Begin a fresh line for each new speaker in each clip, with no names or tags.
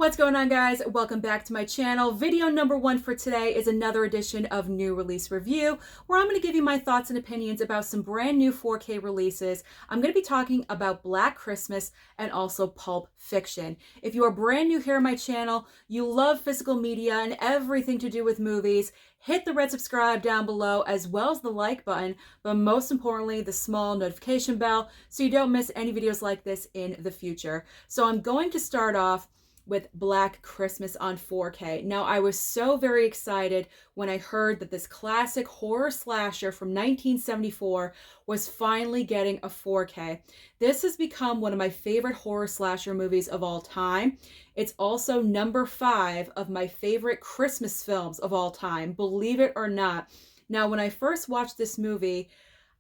What's going on, guys? Welcome back to my channel. Video number one for today is another edition of New Release Review, where I'm going to give you my thoughts and opinions about some brand new 4K releases. I'm going to be talking about Black Christmas and also Pulp Fiction. If you are brand new here on my channel, you love physical media and everything to do with movies, hit the red subscribe down below as well as the like button, but most importantly, the small notification bell so you don't miss any videos like this in the future. So I'm going to start off with Black Christmas on 4K. Now, I was so very excited when I heard that this classic horror slasher from 1974 was finally getting a 4K. This has become one of my favorite horror slasher movies of all time. It's also number 5 of my favorite Christmas films of all time, believe it or not. Now, when I first watched this movie,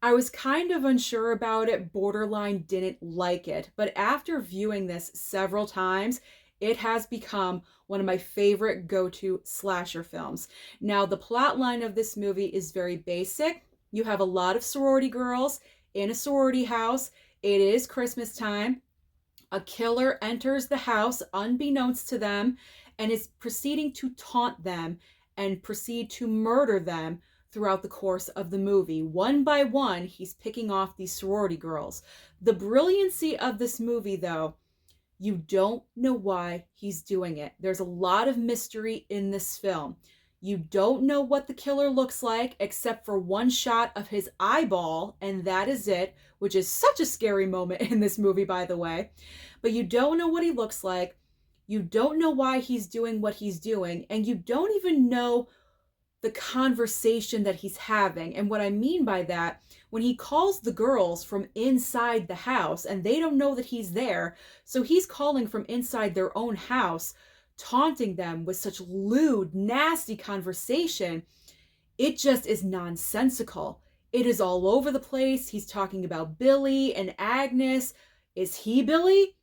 I was kind of unsure about it, borderline didn't like it. But after viewing this several times, it has become one of my favorite go-to slasher films. Now, the plot line of this movie is very basic. You have a lot of sorority girls in a sorority house. It is Christmas time. A killer enters the house unbeknownst to them and is proceeding to taunt them and proceed to murder them throughout the course of the movie. One by one, he's picking off these sorority girls. The brilliancy of this movie, though, you don't know why he's doing it. There's a lot of mystery in this film. You don't know what the killer looks like except for one shot of his eyeball, and that is it, which is such a scary moment in this movie, by the way. But you don't know what he looks like. You don't know why he's doing what he's doing, and you don't even know the conversation that he's having. And what I mean by that, when he calls the girls from inside the house and they don't know that he's there, so he's calling from inside their own house, taunting them with such lewd, nasty conversation, it just is nonsensical. It is all over the place. He's talking about Billy and Agnes. Is he Billy?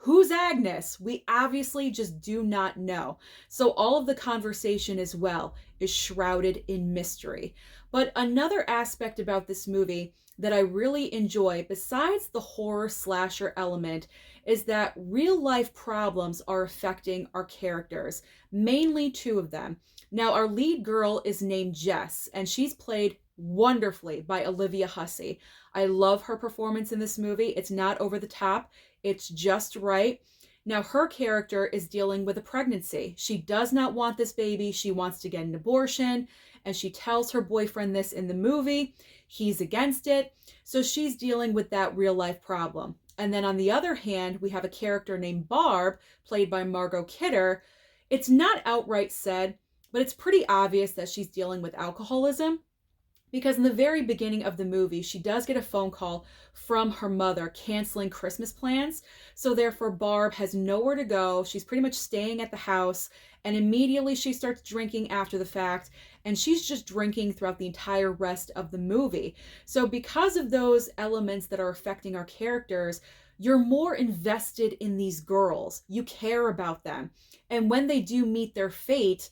Who's Agnes? We obviously just do not know. So all of the conversation as well is shrouded in mystery. But another aspect about this movie that I really enjoy, besides the horror slasher element, is that real life problems are affecting our characters, mainly 2 of them. Now, our lead girl is named Jess, and she's played wonderfully by Olivia Hussey. I love her performance in this movie. It's not over the top. It's just right. Now, her character is dealing with a pregnancy. She does not want this baby. She wants to get an abortion, and she tells her boyfriend this in the movie. He's against it. So she's dealing with that real life problem. And then on the other hand, we have a character named Barb, played by Margot Kidder. It's not outright said, but it's pretty obvious that she's dealing with alcoholism. Because in the very beginning of the movie, she does get a phone call from her mother canceling Christmas plans. So therefore, Barb has nowhere to go. She's pretty much staying at the house. And immediately she starts drinking after the fact. And she's just drinking throughout the entire rest of the movie. So because of those elements that are affecting our characters, you're more invested in these girls. You care about them. And when they do meet their fate,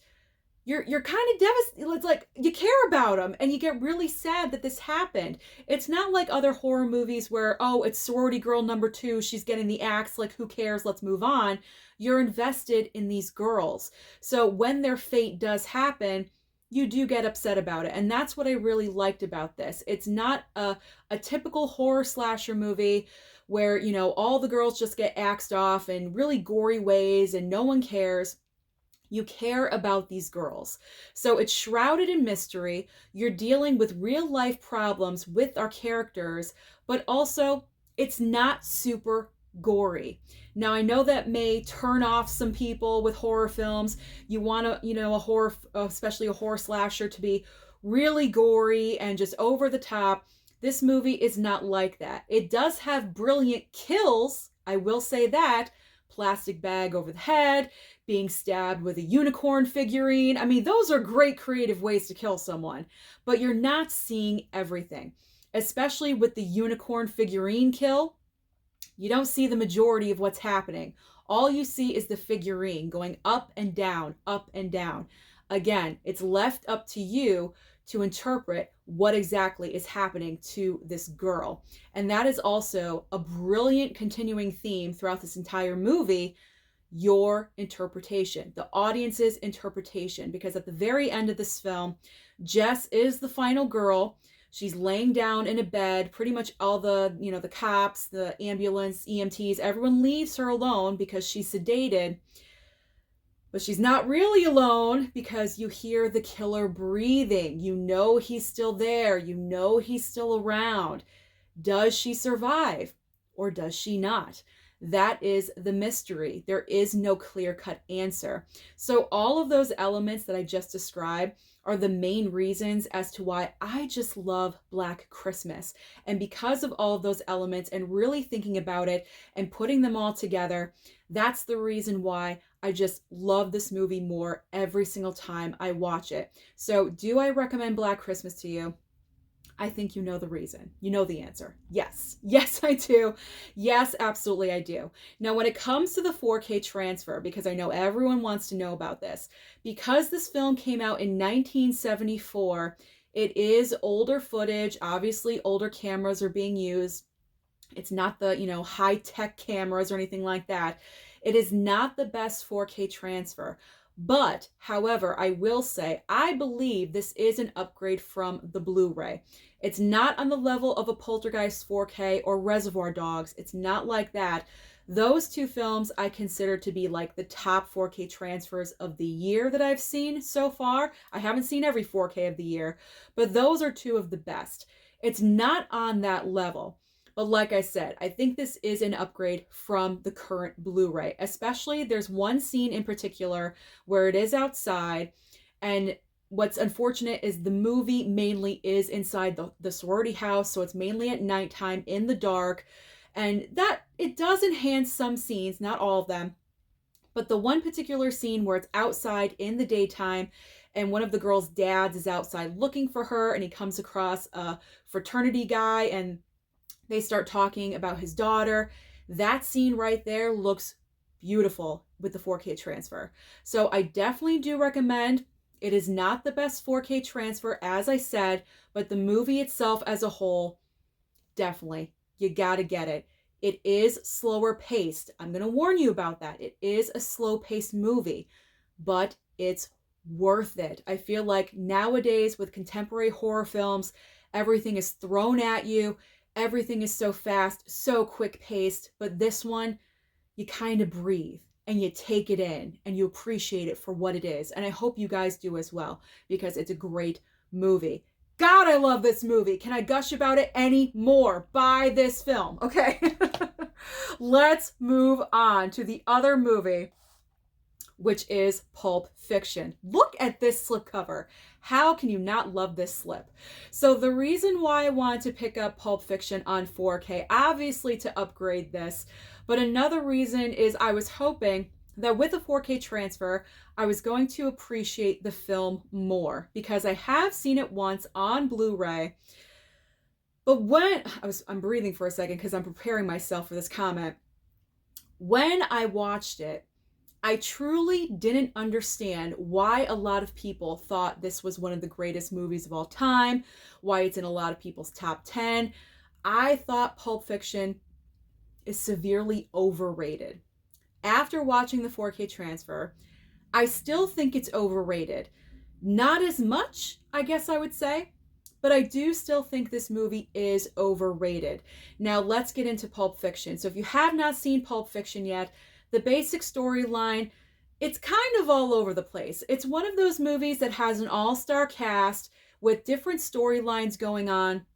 you're kind of devastated. It's like you care about them and you get really sad that this happened. It's not like other horror movies where, oh, it's sorority girl number 2, she's getting the axe, like who cares, let's move on. You're invested in these girls. So when their fate does happen, you do get upset about it. And that's what I really liked about this. It's not a typical horror slasher movie where, you know, all the girls just get axed off in really gory ways and no one cares. You care about these girls. So it's shrouded in mystery. You're dealing with real life problems with our characters, but also it's not super gory. Now, I know that may turn off some people with horror films. You want to, you know, a horror, especially a horror slasher, to be really gory and just over the top. This movie is not like that. It does have brilliant kills, I will say that. Plastic bag over the head, being stabbed with a unicorn figurine. I mean, those are great creative ways to kill someone, but you're not seeing everything, especially with the unicorn figurine kill. You don't see the majority of what's happening. All you see is the figurine going up and down, up and down. Again, it's left up to you to interpret what exactly is happening to this girl. And that is also a brilliant continuing theme throughout this entire movie. your interpretation, the audience's interpretation, because at the very end of this film, Jess is the final girl. She's laying down in a bed. Pretty much all the, the cops, the ambulance, EMTs, everyone leaves her alone because she's sedated. But she's not really alone because you hear the killer breathing. You know he's still there. You know he's still around. Does she survive or does she not? That is the mystery. There is no clear-cut answer. So all of those elements that I just described are the main reasons as to why I just love Black Christmas. And because of all of those elements and really thinking about it and putting them all together, that's the reason why I just love this movie more every single time I watch it. So do I recommend Black Christmas to you? I think you know the reason. You know the answer. Yes. Yes, I do. Yes, absolutely I do. Now, when it comes to the 4K transfer, because I know everyone wants to know about this, because this film came out in 1974, it is older footage. Obviously, older cameras are being used. It's not the, high-tech cameras or anything like that. It is not the best 4K transfer. But, however, I will say, I believe this is an upgrade from the Blu-ray. It's not on the level of a Poltergeist 4K or Reservoir Dogs. It's not like that. Those two films I consider to be like the top 4K transfers of the year that I've seen so far. I haven't seen every 4K of the year, but those are two of the best. It's not on that level. But like I said, I think this is an upgrade from the current Blu-ray. Especially, there's one scene in particular where it is outside, and what's unfortunate is the movie mainly is inside the sorority house, so it's mainly at nighttime in the dark, and that it does enhance some scenes, not all of them, but the one particular scene where it's outside in the daytime, and one of the girl's dads is outside looking for her, and he comes across a fraternity guy, and they start talking about his daughter. That scene right there looks beautiful with the 4K transfer. So I definitely do recommend. It is not the best 4K transfer, as I said, but the movie itself as a whole, definitely, you gotta get it. It is slower paced. I'm gonna warn you about that. It is a slow paced movie, but it's worth it. I feel like nowadays with contemporary horror films, everything is thrown at you. Everything is so fast, so quick paced, but this one, you kind of breathe and you take it in and you appreciate it for what it is. And I hope you guys do as well, because it's a great movie. God, I love this movie. Can I gush about it any more? Buy this film, okay? Let's move on to the other movie, which is Pulp Fiction. Look at this slipcover. How can you not love this slip? So the reason why I wanted to pick up Pulp Fiction on 4K, obviously to upgrade this, but another reason is I was hoping that with a 4K transfer, I was going to appreciate the film more, because I have seen it once on Blu-ray. But when I'm breathing for a second because I'm preparing myself for this comment. When I watched it, I truly didn't understand why a lot of people thought this was one of the greatest movies of all time, why it's in a lot of people's top 10. I thought Pulp Fiction is severely overrated. After watching the 4K transfer, I still think it's overrated. Not as much, I guess I would say, but I do still think this movie is overrated. Now let's get into Pulp Fiction. So if you have not seen Pulp Fiction yet, the basic storyline, it's kind of all over the place. It's one of those movies that has an all-star cast with different storylines going on,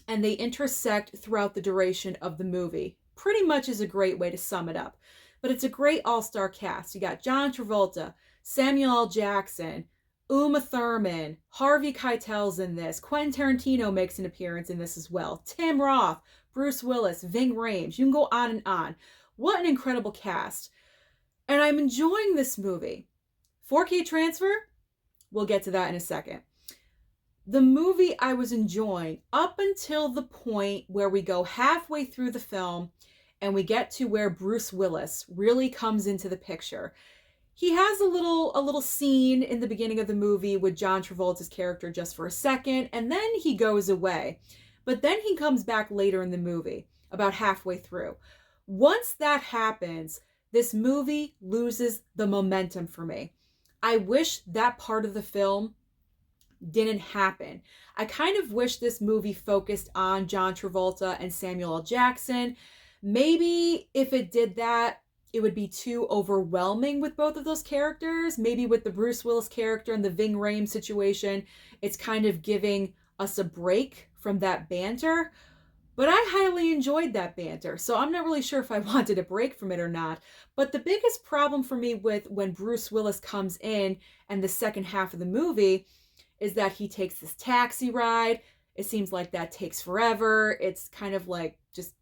and they intersect throughout the duration of the movie. Pretty much is a great way to sum it up. But it's a great all-star cast. You got John Travolta, Samuel L. Jackson, Uma Thurman, Harvey Keitel's in this. Quentin Tarantino makes an appearance in this as well. Tim Roth, Bruce Willis, Ving Rhames. You can go on and on. What an incredible cast. And I'm enjoying this movie. 4K transfer? We'll get to that in a second. The movie I was enjoying up until the point where we go halfway through the film and we get to where Bruce Willis really comes into the picture. He has a little scene in the beginning of the movie with John Travolta's character just for a second, and then he goes away. But then he comes back later in the movie, about halfway through. Once that happens, this movie loses the momentum for me. I wish that part of the film didn't happen. I kind of wish this movie focused on John Travolta and Samuel L. Jackson. Maybe if it did that, it would be too overwhelming with both of those characters. Maybe with the Bruce Willis character and the Ving Rhames situation, it's kind of giving us a break from that banter. But I highly enjoyed that banter, so I'm not really sure if I wanted a break from it or not. But the biggest problem for me with when Bruce Willis comes in and the second half of the movie is that he takes this taxi ride. It seems like that takes forever. It's kind of like just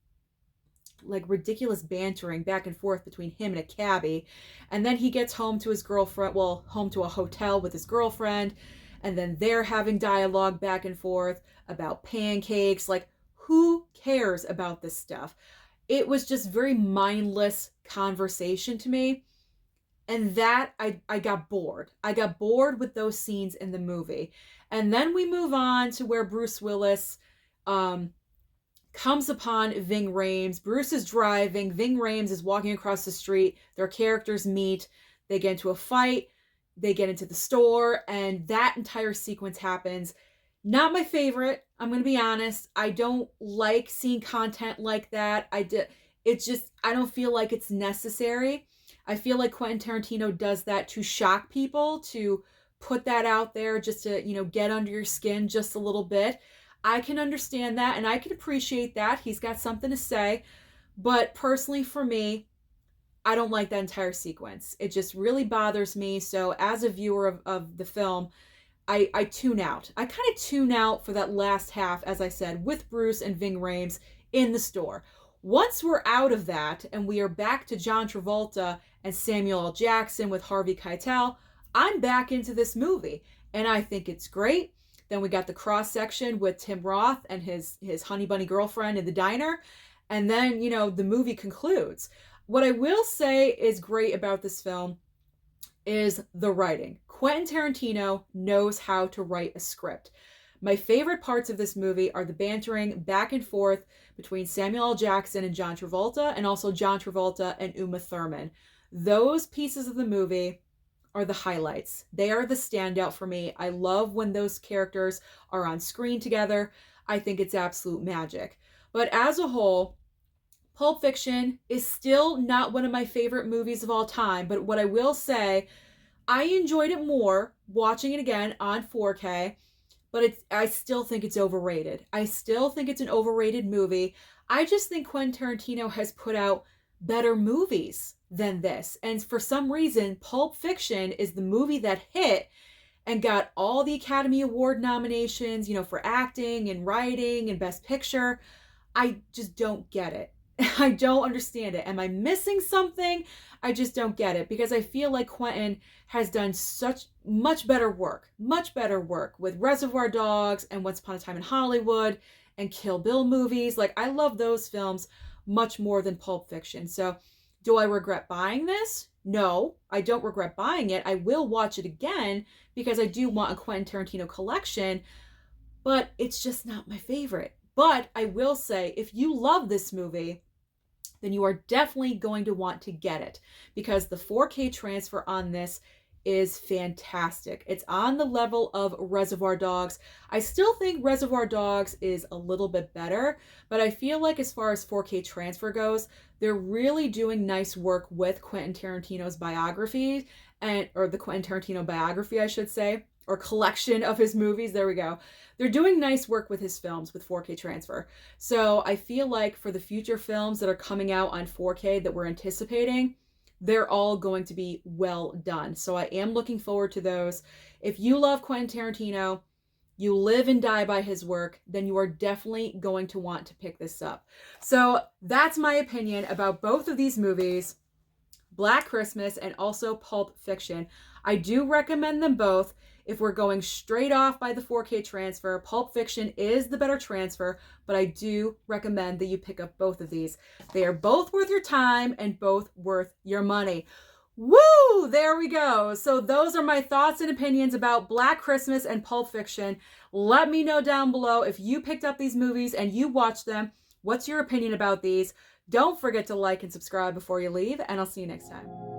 like ridiculous bantering back and forth between him and a cabbie. And then he gets home to his girlfriend, well, home to a hotel with his girlfriend. And then they're having dialogue back and forth about pancakes. Like, who cares about this stuff? It was just very mindless conversation to me. And that, I got bored. I got bored with those scenes in the movie. And then we move on to where Bruce Willis comes upon Ving Rhames. Bruce is driving. Ving Rhames is walking across the street. Their characters meet. They get into a fight. They get into the store. And that entire sequence happens. Not my favorite. I'm going to be honest. I don't like seeing content like that. I don't feel like it's necessary. I feel like Quentin Tarantino does that to shock people, to put that out there just to, get under your skin just a little bit. I can understand that and I can appreciate that. He's got something to say. But personally for me, I don't like that entire sequence. It just really bothers me. So as a viewer of the film, I tune out. I kind of tune out for that last half, as I said, with Bruce and Ving Rhames in the store. Once we're out of that and we are back to John Travolta and Samuel L. Jackson with Harvey Keitel, I'm back into this movie and I think it's great. Then we got the cross section with Tim Roth and his honey bunny girlfriend in the diner. And then, the movie concludes. What I will say is great about this film is the writing. Quentin Tarantino knows how to write a script. My favorite parts of this movie are the bantering back and forth between Samuel L. Jackson and John Travolta, and also John Travolta and Uma Thurman. Those pieces of the movie are the highlights. They are the standout for me. I love when those characters are on screen together. I think it's absolute magic. But as a whole, Pulp Fiction is still not one of my favorite movies of all time. But what I will say, I enjoyed it more watching it again on 4K. But I still think it's overrated. I still think it's an overrated movie. I just think Quentin Tarantino has put out better movies than this. And for some reason, Pulp Fiction is the movie that hit and got all the Academy Award nominations, for acting and writing and Best Picture. I just don't get it. I don't understand it. Am I missing something? I just don't get it, because I feel like Quentin has done such much better work with Reservoir Dogs and Once Upon a Time in Hollywood and Kill Bill movies. Like, I love those films much more than Pulp Fiction. So do I regret buying this? No, I don't regret buying it. I will watch it again because I do want a Quentin Tarantino collection, but it's just not my favorite. But I will say, if you love this movie, then you are definitely going to want to get it, because the 4K transfer on this is fantastic. It's on the level of Reservoir Dogs. I still think Reservoir Dogs is a little bit better, but I feel like as far as 4K transfer goes, they're really doing nice work with Quentin Tarantino's biography, or the Quentin Tarantino biography, I should say, or collection of his movies. There we go. They're doing nice work with his films with 4K transfer. So I feel like for the future films that are coming out on 4K that we're anticipating, they're all going to be well done. So I am looking forward to those. If you love Quentin Tarantino, you live and die by his work, then you are definitely going to want to pick this up. So that's my opinion about both of these movies, Black Christmas and also Pulp Fiction. I do recommend them both. If we're going straight off by the 4K transfer, Pulp Fiction is the better transfer, but I do recommend that you pick up both of these. They are both worth your time and both worth your money. Woo! There we go. So those are my thoughts and opinions about Black Christmas and Pulp Fiction. Let me know down below if you picked up these movies and you watched them. What's your opinion about these? Don't forget to like and subscribe before you leave, and I'll see you next time.